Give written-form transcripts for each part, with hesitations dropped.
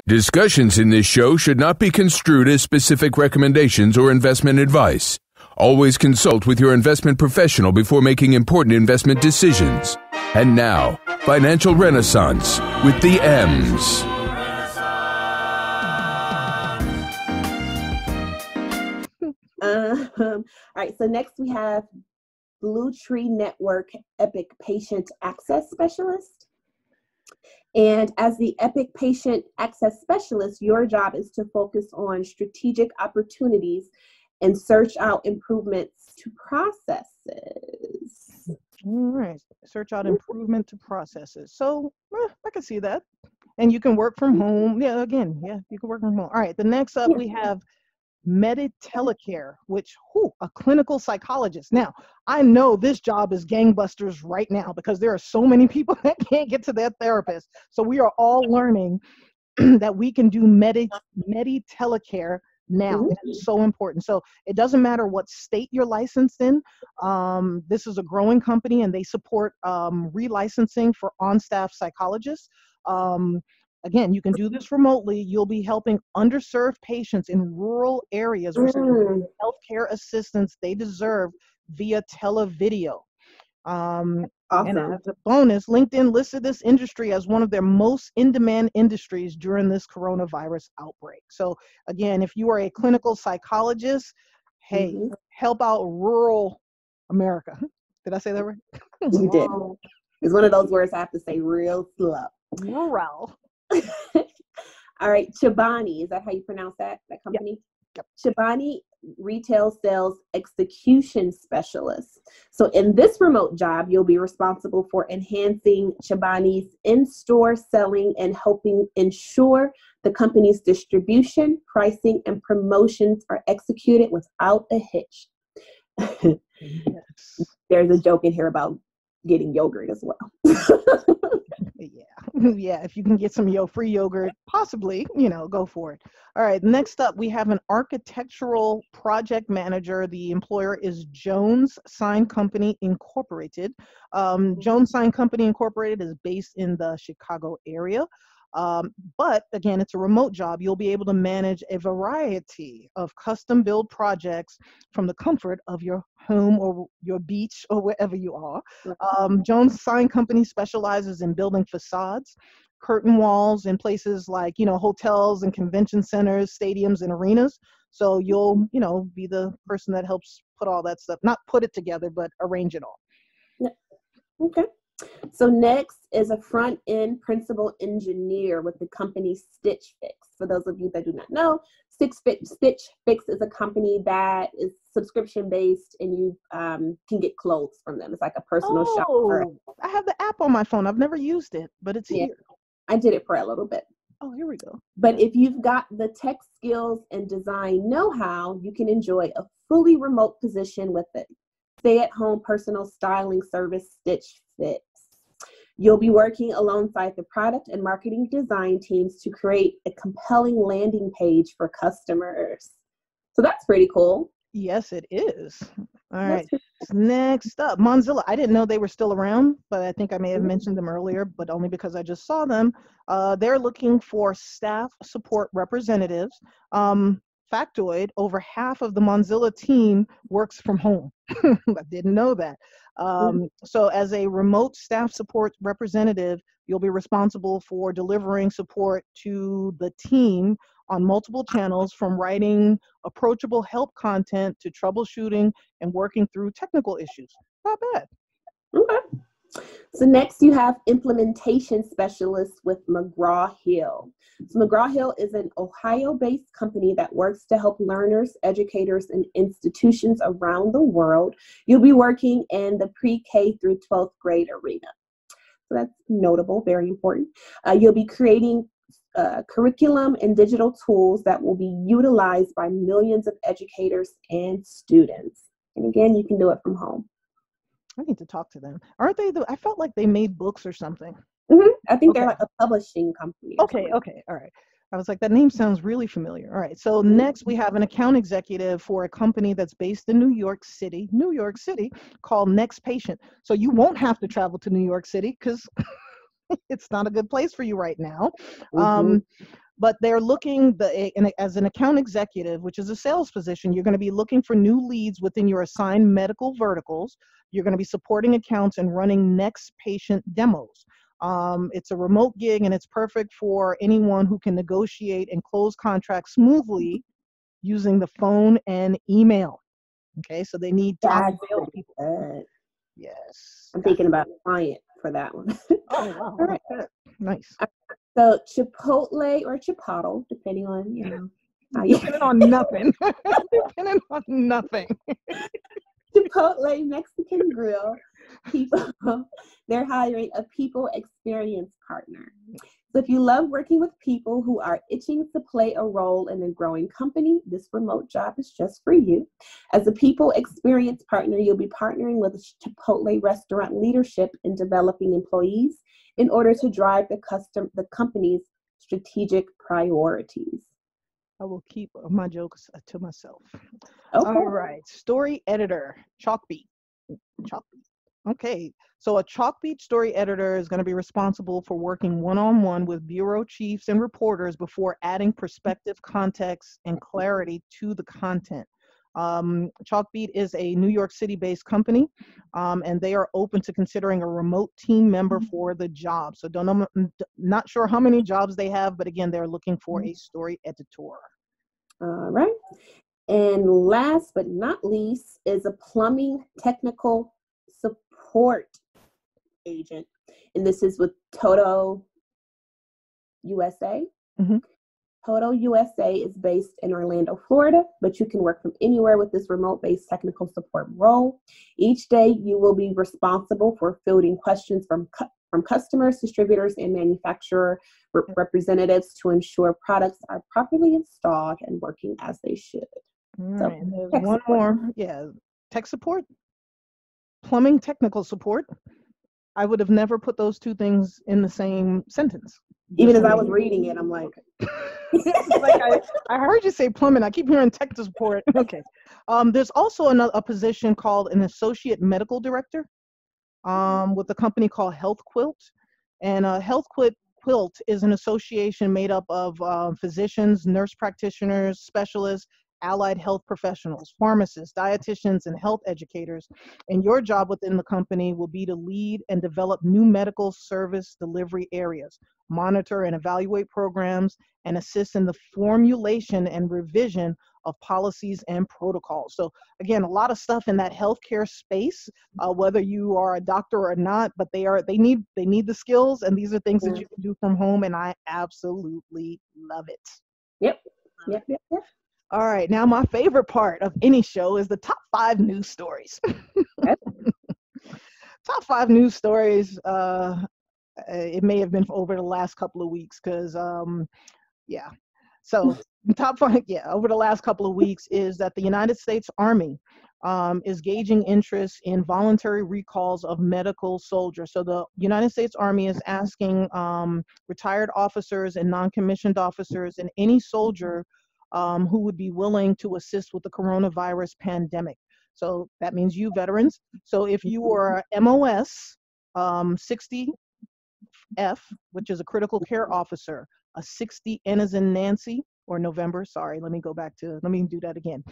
Discussions in this show should not be construed as specific recommendations or investment advice. Always consult with your investment professional before making important investment decisions. And now, Financial Renaissance with the M's. All right, so next we have Blue Tree Network Epic Patient Access Specialist. And as the Epic Patient Access Specialist, your job is to focus on strategic opportunities and search out improvements to processes. All right, search out improvement to processes. So I can see that. And you can work from home. Yeah, again, you can work from home. All right, the next up we have Meditelecare, which, a clinical psychologist. Now, I know this job is gangbusters right now because there are so many people that can't get to their therapist. So we are all learning that we can do Meditelecare now. It's so important. So it doesn't matter what state you're licensed in. This is a growing company and they support relicensing for on-staff psychologists. Again, you can do this remotely. You'll be helping underserved patients in rural areas receiving healthcare assistance they deserve via televideo. Awesome. And as a bonus, LinkedIn listed this industry as one of their most in-demand industries during this coronavirus outbreak. So again, if you are a clinical psychologist, hey, help out rural America. Did I say that right? You did. It's one of those words I have to say real slow. Rural. All right, Chobani, is that how you pronounce that company? Yep. Chobani Retail Sales Execution Specialist. So in this remote job, you'll be responsible for enhancing Chobani's in-store selling and helping ensure the company's distribution, pricing, and promotions are executed without a hitch. Yes. There's a joke in here about getting yogurt as well. Yeah, if you can get some free yogurt, possibly, go for it. All right, next up, we have an architectural project manager. The employer is Jones Sign Company Incorporated. Jones Sign Company Incorporated is based in the Chicago area. But again, it's a remote job. You'll be able to manage a variety of custom build projects from the comfort of your home or your beach or wherever you are. Jones Sign Company specializes in building facades, curtain walls in places like, hotels and convention centers, stadiums and arenas. So you'll, be the person that helps put all that stuff, not put it together, but arrange it all. Okay. So next is a front-end principal engineer with the company Stitch Fix. For those of you that do not know, Stitch Fix is a company that is subscription-based and you can get clothes from them. It's like a personal shopper. I have the app on my phone. I've never used it, but it's here. I did it for a little bit. Oh, here we go. But if you've got the tech skills and design know-how, you can enjoy a fully remote position with it. Stay-at-home personal styling service Stitch Fix. You'll be working alongside the product and marketing design teams to create a compelling landing page for customers. So that's pretty cool. Yes, it is. All right. Next up, Mozilla. I didn't know they were still around, but I think I may have mentioned them earlier, but only because I just saw them. They're looking for staff support representatives. Factoid, over half of the Mozilla team works from home. I didn't know that. So as a remote staff support representative, you'll be responsible for delivering support to the team on multiple channels, from writing approachable help content to troubleshooting and working through technical issues. Not bad. Okay. So next you have implementation specialist with McGraw-Hill. So McGraw-Hill is an Ohio-based company that works to help learners, educators, and institutions around the world. You'll be working in the pre-K through 12th grade arena. So that's notable, very important. You'll be creating curriculum and digital tools that will be utilized by millions of educators and students. And again, you can do it from home. I need to talk to them. Aren't they I felt like they made books or something. I think they're like a publishing company. Okay. All right. I was like, that name sounds really familiar. All right. So next we have an account executive for a company that's based in New York City, called Next Patient. So you won't have to travel to New York City because it's not a good place for you right now. But they're looking, as an account executive, which is a sales position, you're going to be looking for new leads within your assigned medical verticals. You're going to be supporting accounts and running next patient demos. It's a remote gig, and it's perfect for anyone who can negotiate and close contracts smoothly using the phone and email. Okay, so they need top salespeople. Good. Yes. I'm thinking about a client for that one. Oh, wow. All right. Nice. So Chipotle or Chipotle, depending on, Depending on nothing. Depending on nothing. Chipotle Mexican Grill, they're hiring a people experience partner. So if you love working with people who are itching to play a role in a growing company, this remote job is just for you. As a people experience partner, you'll be partnering with Chipotle restaurant leadership in developing employees in order to drive the company's strategic priorities. I will keep my jokes to myself. Okay. All right. Story editor, Chalkbeat. Okay. So a Chalkbeat story editor is going to be responsible for working one-on-one with bureau chiefs and reporters before adding perspective, context, and clarity to the content. Chalkbeat is a New York City-based company, and they are open to considering a remote team member for the job. So not sure how many jobs they have, but again, they're looking for a story editor. All right. And last but not least is a plumbing technical support agent. And this is with Toto USA. Mm-hmm. Toto USA is based in Orlando, Florida, but you can work from anywhere with this remote-based technical support role. Each day, you will be responsible for fielding questions from customers, distributors, and manufacturer representatives to ensure products are properly installed and working as they should. Right. So, and there's one more. Yeah, tech support, plumbing technical support. I would have never put those two things in the same sentence. Even as I was reading it, I'm like, I heard you say plumbing. I keep hearing tech support. Okay. There's also a position called an associate medical director with a company called Health Quilt. And Health Quilt is an association made up of physicians, nurse practitioners, specialists, allied health professionals, pharmacists, dietitians, and health educators. And your job within the company will be to lead and develop new medical service delivery areas, monitor and evaluate programs, and assist in the formulation and revision of policies and protocols. So again, a lot of stuff in that healthcare space, whether you are a doctor or not, but they need the skills, and these are things that you can do from home, and I absolutely love it. Yep. All right, now my favorite part of any show is the top 5 news stories. Top 5 news stories. It may have been over the last couple of weeks because, So top 5, over the last couple of weeks is that the United States Army is gauging interest in voluntary recalls of medical soldiers. So the United States Army is asking retired officers and non-commissioned officers and any soldier who would be willing to assist with the coronavirus pandemic. So that means you veterans. So if you are MOS 60F, which is a critical care officer, a 60 N as in Nancy, or November, sorry, let me do that again.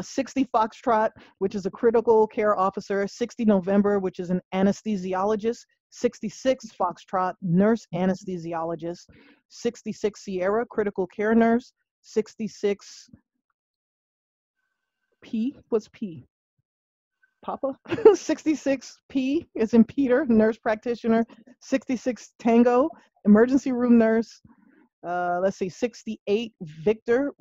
60 Foxtrot, which is a critical care officer, 60 November, which is an anesthesiologist, 66 Foxtrot, nurse anesthesiologist, 66 Sierra, critical care nurse, 66 P, what's P? Papa? 66 P is in Peter, nurse practitioner, 66 Tango, emergency room nurse, let's see, 68 Victor,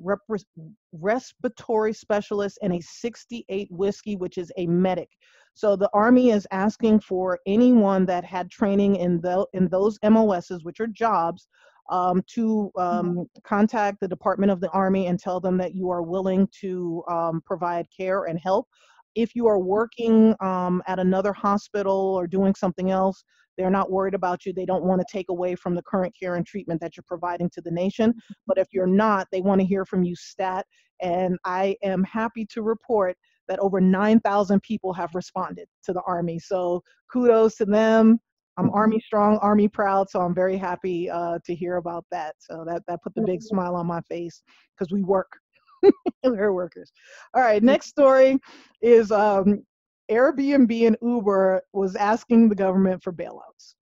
respiratory specialist, and a 68 Whiskey, which is a medic. So the Army is asking for anyone that had training in those MOSs, which are jobs, to contact the Department of the Army and tell them that you are willing to provide care and help. If you are working at another hospital or doing something else, they're not worried about you. They don't want to take away from the current care and treatment that you're providing to the nation. But if you're not, they want to hear from you stat. And I am happy to report that over 9,000 people have responded to the Army. So kudos to them. I'm Army strong, Army proud, so I'm very happy to hear about that. So that put the big smile on my face because we work. We're workers. All right, next story is Airbnb and Uber was asking the government for bailouts.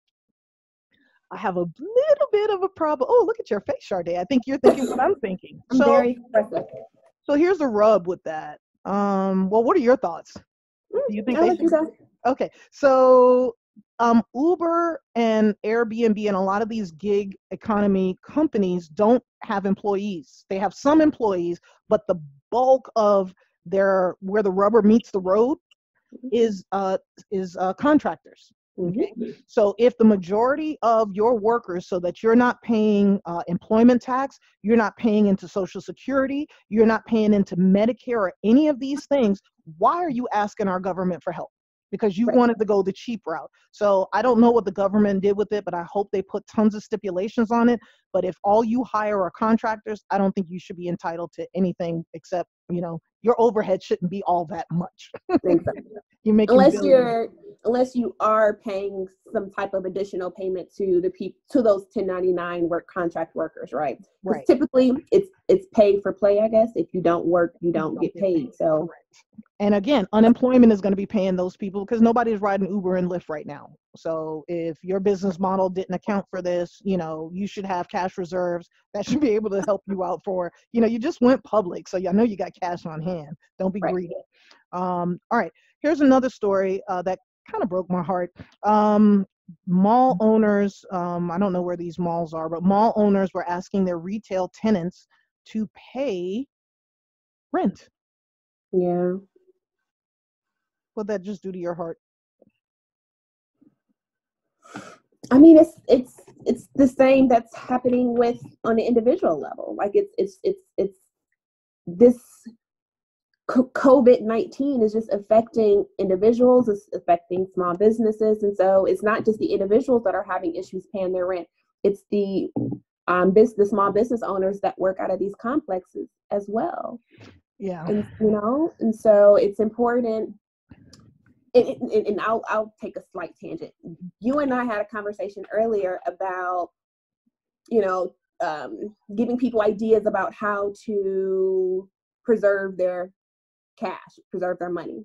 I have a little bit of a problem. Oh, look at your face, Shardea. I think you're thinking what I'm thinking. I'm very expressive. So here's the rub with that. Well, what are your thoughts? Do you think they should? Okay, so Uber and Airbnb and a lot of these gig economy companies don't have employees. They have some employees, but the bulk of where the rubber meets the road is contractors. Okay. So if the majority of your workers, so that you're not paying employment tax, you're not paying into Social Security, you're not paying into Medicare or any of these things, why are you asking our government for help? Because you wanted to go the cheap route. So I don't know what the government did with it, but I hope they put tons of stipulations on it. But if all you hire are contractors, I don't think you should be entitled to anything except, your overhead shouldn't be all that much. You make unless you are paying some type of additional payment to those 1099 contract workers, right? Because typically it's pay for play, I guess. If you don't work, you don't get paid. So. Correct. And again, unemployment is going to be paying those people because nobody's riding Uber and Lyft right now. So if your business model didn't account for this, you should have cash reserves that should be able to help you out for, you just went public. So I know you got cash on hand. Don't be greedy. All right. Here's another story that kind of broke my heart. Mall owners, I don't know where these malls are, but mall owners were asking their retail tenants to pay rent. Yeah. What'd that just do to your heart? I mean, it's the same that's happening on the individual level. Like it's this COVID-19 is just affecting individuals, it's affecting small businesses. And so it's not just the individuals that are having issues paying their rent. It's the small business owners that work out of these complexes as well. Yeah. And so it's important. And I'll take a slight tangent. You and I had a conversation earlier about, giving people ideas about how to preserve their cash, preserve their money.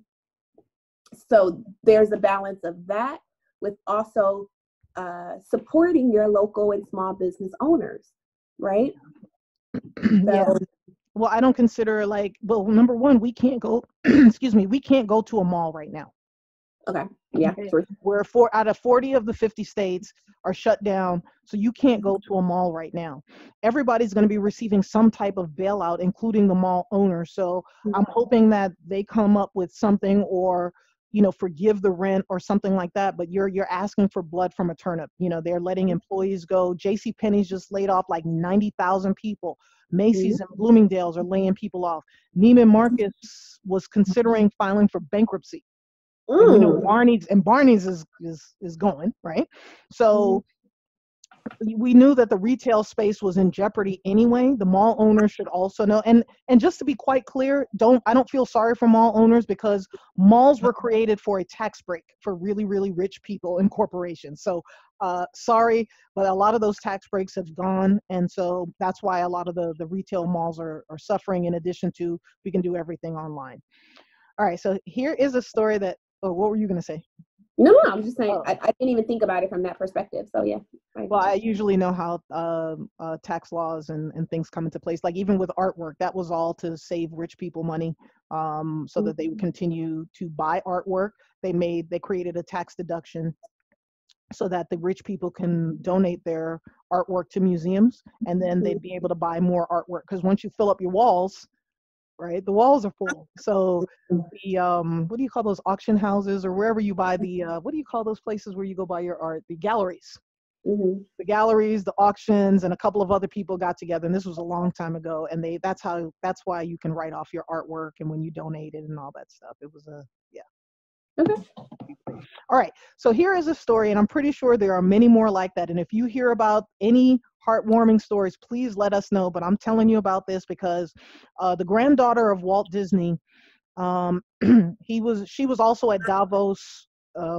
So there's a balance of that with also supporting your local and small business owners, right? Yeah. Well, I don't consider number one, we can't go, we can't go to a mall right now. Okay. Yeah. Okay. Where 4 out of 40 of the 50 states are shut down. So you can't go to a mall right now. Everybody's going to be receiving some type of bailout, including the mall owner. So I'm hoping that they come up with something or, forgive the rent or something like that. But you're asking for blood from a turnip. They're letting employees go. JCPenney's just laid off like 90,000 people. Macy's and Bloomingdale's are laying people off. Neiman Marcus was considering filing for bankruptcy. And, Barney's is going, right? So we knew that the retail space was in jeopardy anyway. The mall owners should also know. And just to be quite clear, I don't feel sorry for mall owners because malls were created for a tax break for really, really rich people and corporations. So sorry, but a lot of those tax breaks have gone. And so that's why a lot of the retail malls are suffering, in addition to we can do everything online. All right, so here is a story that, what were you going to say? No, I'm just saying, I didn't even think about it from that perspective. So yeah. Well, I usually know how tax laws and things come into place. Like even with artwork, that was all to save rich people money, so that they would continue to buy artwork. They created a tax deduction so that the rich people can donate their artwork to museums, and then they'd be able to buy more artwork. Because once you fill up your walls, right, the walls are full. So the what do you call those auction houses, or wherever you buy the what do you call those places where you go buy your art? The galleries. The galleries, the auctions, and a couple of other people got together, and this was a long time ago, and that's why you can write off your artwork and when you donate it and all that stuff. It was Okay. All right, so here is a story, and I'm pretty sure there are many more like that. And if you hear about any heartwarming stories, please let us know. But I'm telling you about this because the granddaughter of Walt Disney, she was also at Davos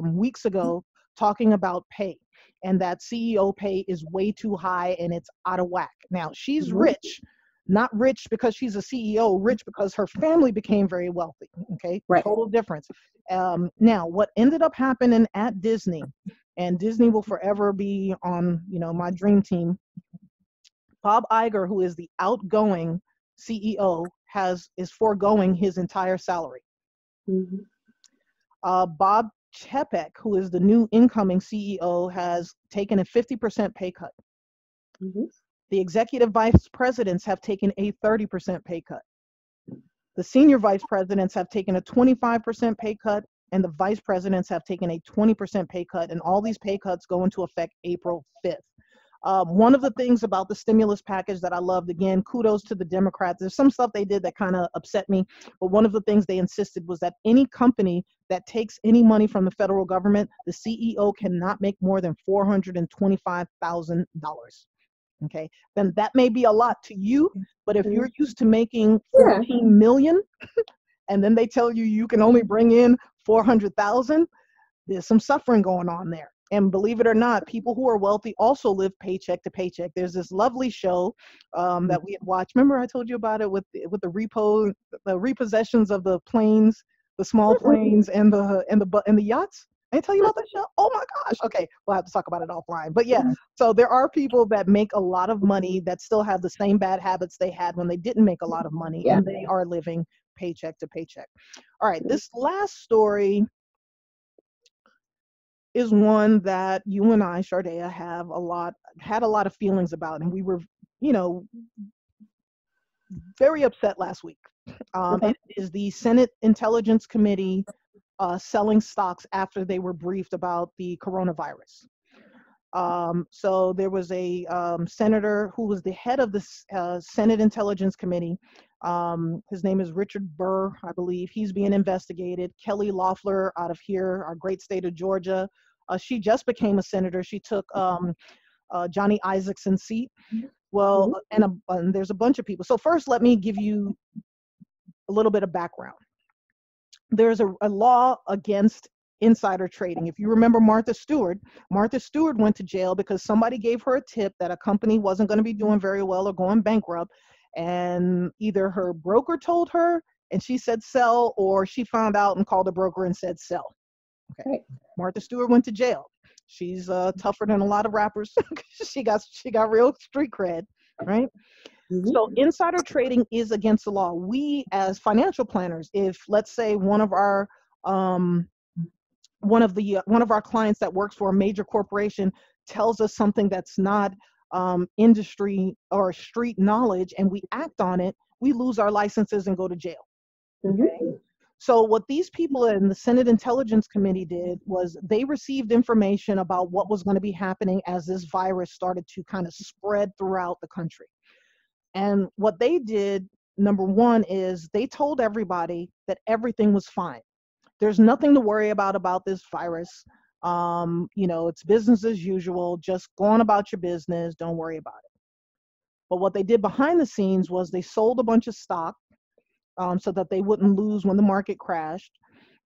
weeks ago talking about pay, and that CEO pay is way too high and it's out of whack. Now, she's rich, not rich because she's a CEO, rich because her family became very wealthy. Okay, Right. Total difference. Now, what ended up happening at Disney, and Disney will forever be on, my dream team. Bob Iger, who is the outgoing CEO, is foregoing his entire salary. Bob Chapek, who is the new incoming CEO, has taken a 50% pay cut. The executive vice presidents have taken a 30% pay cut. The senior vice presidents have taken a 25% pay cut, and the vice presidents have taken a 20% pay cut, and all these pay cuts go into effect April 5th. One of the things about the stimulus package that I loved, again, kudos to the Democrats. There's some stuff they did that kind of upset me, but one of the things they insisted was that any company that takes any money from the federal government, the CEO cannot make more than $425,000. Okay, then that may be a lot to you, but if you're used to making 14 million, and then they tell you can only bring in 400,000, there's some suffering going on there. And believe it or not, people who are wealthy also live paycheck to paycheck. There's this lovely show that we had watched. Remember I told you about it with the repossessions of the planes, the small planes and the yachts? I didn't tell you about that show? Oh my gosh. Okay, we'll have to talk about it offline. But yeah, so there are people that make a lot of money that still have the same bad habits they had when they didn't make a lot of money, and they are living paycheck to paycheck. All right, this last story is one that you and I, Shardea, had a lot of feelings about, and we were, very upset last week. It is the Senate Intelligence Committee selling stocks after they were briefed about the coronavirus. So there was a senator who was the head of the Senate Intelligence Committee. His name is Richard Burr, I believe. He's being investigated. Kelly Loeffler out of here, our great state of Georgia. She just became a senator. She took Johnny Isaac's seat. Well, and there's a bunch of people. So first, let me give you a little bit of background. There's a law against insider trading. If you remember Martha Stewart went to jail because somebody gave her a tip that a company wasn't going to be doing very well or going bankrupt, and either her broker told her and she said sell, or she found out and called the broker and said sell. Okay. Martha Stewart went to jail. She's tougher than a lot of rappers. she got real street cred, right? So insider trading is against the law. We as financial planners, if let's say one of our clients that works for a major corporation tells us something that's not industry or street knowledge, and we act on it, we lose our licenses and go to jail. Okay. So what these people in the Senate Intelligence Committee did was they received information about what was going to be happening as this virus started to kind of spread throughout the country. And what they did, number one, is they told everybody that everything was fine. There's nothing to worry about this virus. It's business as usual. Just go on about your business. Don't worry about it. But what they did behind the scenes was they sold a bunch of stock so that they wouldn't lose when the market crashed.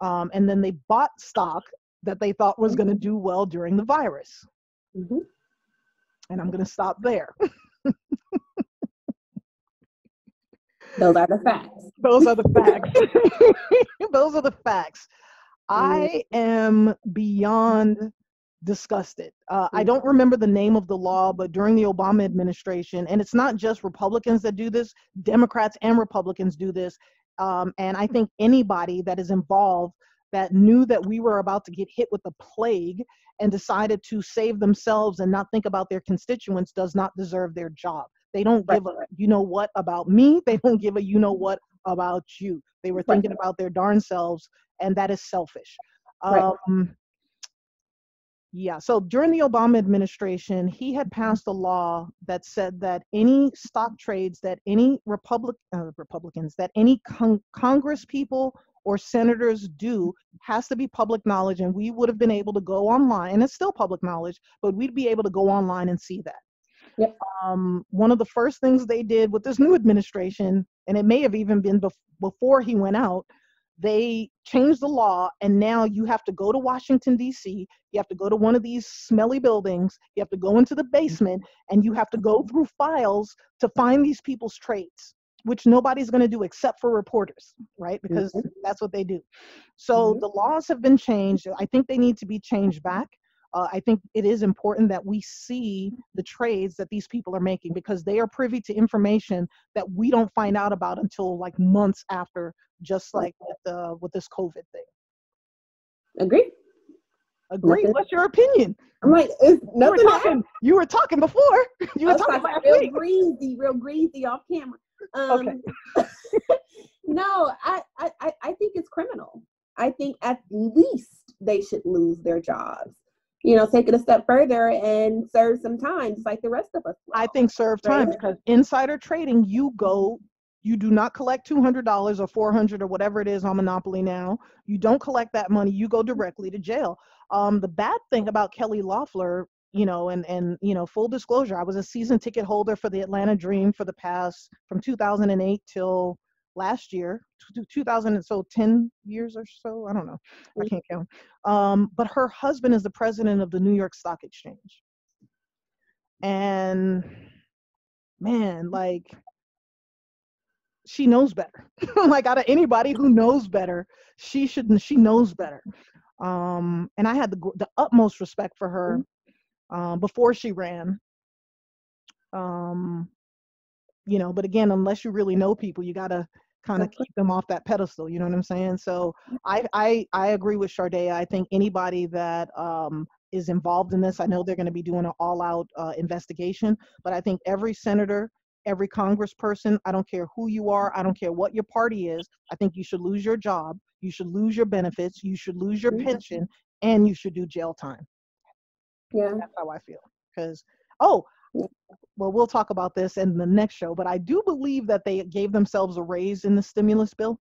And then they bought stock that they thought was going to do well during the virus. And I'm going to stop there. Those are the facts. Those are the facts. Those are the facts. I am beyond disgusted. I don't remember the name of the law, but during the Obama administration, and it's not just Republicans that do this, Democrats and Republicans do this. And I think anybody that is involved that knew that we were about to get hit with the plague and decided to save themselves and not think about their constituents does not deserve their job. They don't give a you-know-what about me. They don't give a you-know-what about you. They were thinking about their darn selves, and that is selfish. So during the Obama administration, he had passed a law that said that any stock trades that any Republicans, that any Congress people or senators do has to be public knowledge, and we would have been able to go online, and it's still public knowledge, but we'd be able to go online and see that. One of the first things they did with this new administration, and it may have even been before he went out, they changed the law, and now you have to go to Washington, D.C. You have to go to one of these smelly buildings. You have to go into the basement, and you have to go through files to find these people's trades, which nobody's going to do except for reporters, right? Because that's what they do. So the laws have been changed. I think they need to be changed back. I think it is important that we see the trades that these people are making, because they are privy to information that we don't find out about until like months after, just like with this COVID thing. Agree. Nothing. What's your opinion? I'm like, it's nothing. You were talking before. You were talking last week. Real greasy off camera. Okay. No, I think it's criminal. I think at least they should lose their jobs. Take it a step further and serve some time, just like the rest of us. I think serve time, because insider trading, you do not collect $200 or $400 or whatever it is on Monopoly now. You don't collect that money. You go directly to jail. The bad thing about Kelly Loeffler, and full disclosure, I was a season ticket holder for the Atlanta Dream for the past, from 2008 till last year, 2000, so 10 years or so, I don't know, I can't count. But her husband is the president of the New York Stock Exchange. And man, like, she knows better. Like, out of anybody who knows better, she knows better. And I had the utmost respect for her before she ran. But again, unless you really know people, you gotta kind of keep them off that pedestal. You know what I'm saying? So I agree with Shardea. I think anybody that is involved in this, I know they're going to be doing an all-out investigation, but I think every senator, every congressperson, I don't care who you are, I don't care what your party is, I think you should lose your job, you should lose your benefits, you should lose your pension, and you should do jail time. Yeah. That's how I feel. Because, well, we'll talk about this in the next show, but I do believe that they gave themselves a raise in the stimulus bill,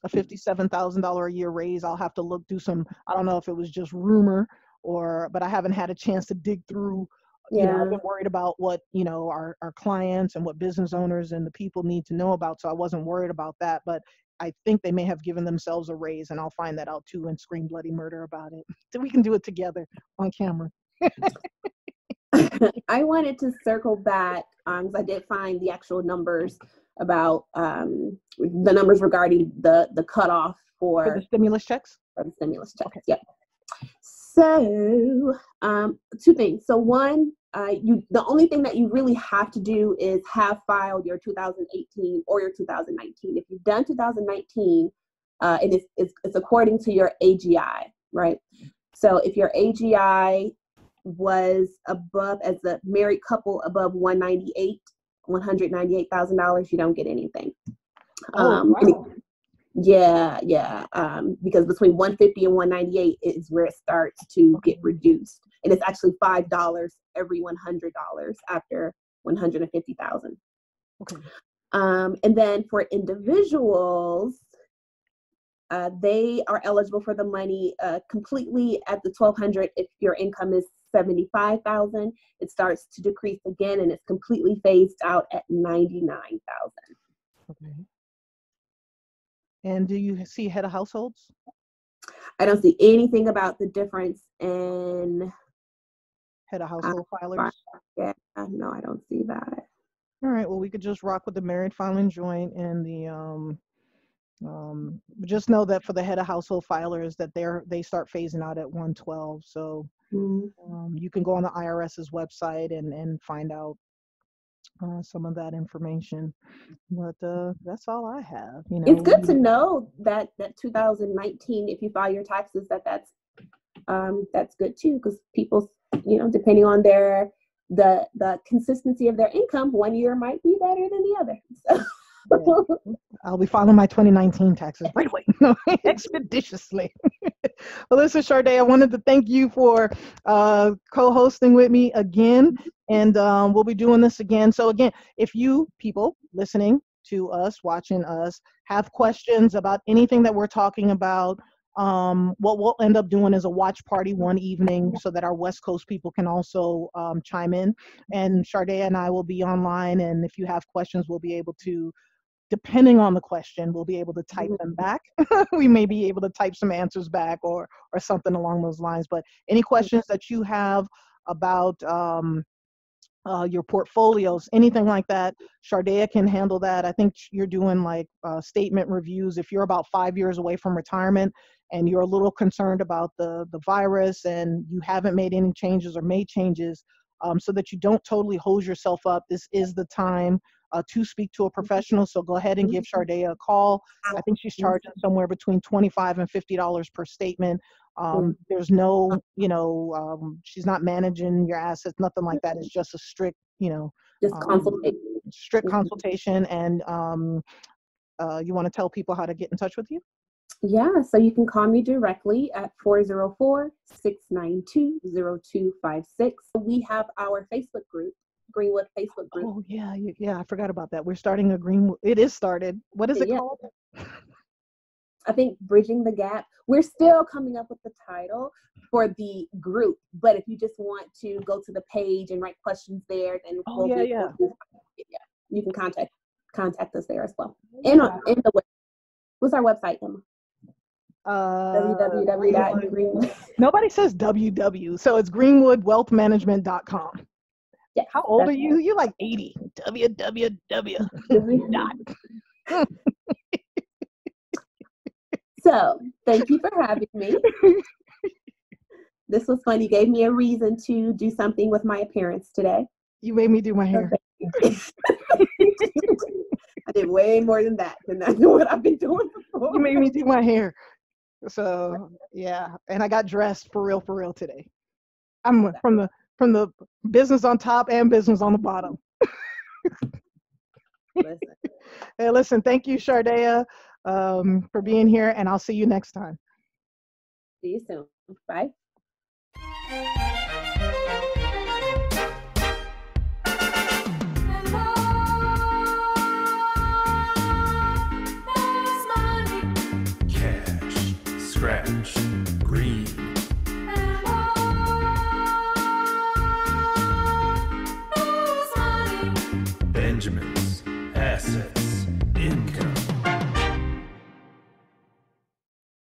a $57,000 a year raise. I'll have to do some, I don't know if it was just rumor but I haven't had a chance to dig through. I've been worried about what, our clients and what business owners and the people need to know about. So I wasn't worried about that, but I think they may have given themselves a raise, and I'll find that out too and scream bloody murder about it. So we can do it together on camera. I wanted to circle back because I did find the actual numbers about the numbers regarding the cutoff for the stimulus checks. For the stimulus checks. Okay. Yep. So two things. So one, the only thing that you really have to do is have filed your 2018 or your 2019. If you've done 2019, it's according to your AGI, right? So if your AGI was above, as a married couple, above $198,000, you don't get anything. Wow. Because between 150 and 198 is where it starts to get reduced, and it's actually $5 every $100 after 150,000. Okay. And then for individuals, they are eligible for the money completely at the $1,200. If your income is 75,000, it starts to decrease again, and it's completely phased out at 99,000. Okay. And do you see head of households? I don't see anything about the difference in head of household filers. Yeah, no, I don't see that. All right. Well, we could just rock with the married filing joint and the just know that for the head of household filers that they start phasing out at 112. So you can go on the IRS's website and find out some of that information. But that's all I have. It's good to know that 2019, if you file your taxes, that's good too, because people, depending on the consistency of their income, one year might be better than the other. So. Yeah. I'll be filing my 2019 taxes right away, expeditiously. Well, listen, Shardea, I wanted to thank you for co-hosting with me again, and we'll be doing this again. So again, if you people listening to us, watching us, have questions about anything that we're talking about, what we'll end up doing is a watch party one evening so that our West Coast people can also chime in. And Shardea and I will be online, and if you have questions, we'll be able to depending on the question, we'll be able to type them back. We may be able to type some answers back or something along those lines. But any questions that you have about your portfolios, anything like that, Shardea can handle that. I think you're doing like statement reviews. If you're about 5 years away from retirement and you're a little concerned about the virus and you haven't made any changes or made changes, so that you don't totally hose yourself up, this is the time to speak to a professional. So go ahead and give Shardea a call. I think she's charging somewhere between $25 and $50 per statement. There's no, she's not managing your assets, nothing like that. It's just a strict, strict consultation. And you want to tell people how to get in touch with you? Yeah, so you can call me directly at 404-692-0256. We have our Facebook group, Greenwood Facebook group. Oh, yeah, I forgot about that. We're starting a Greenwood. It is started. What is it called? I think Bridging the Gap. We're still coming up with the title for the group, but if you just want to go to the page and write questions there, then you can contact us there as well. And what's our website, Emma? www.greenwood. Nobody says www, so it's greenwoodwealthmanagement.com. Yeah. How old are you? You're like 80. www. So, thank you for having me. This was fun. You gave me a reason to do something with my appearance today. You made me do my hair. I did way more than that, and that's what I've been doing before. You made me do my hair. So, yeah. And I got dressed for real today. I'm from the business on top and business on the bottom. Hey, listen, thank you, Shardea, for being here, and I'll see you next time. See you soon. Bye. Cash, scratch, green. Benjamins, assets, income.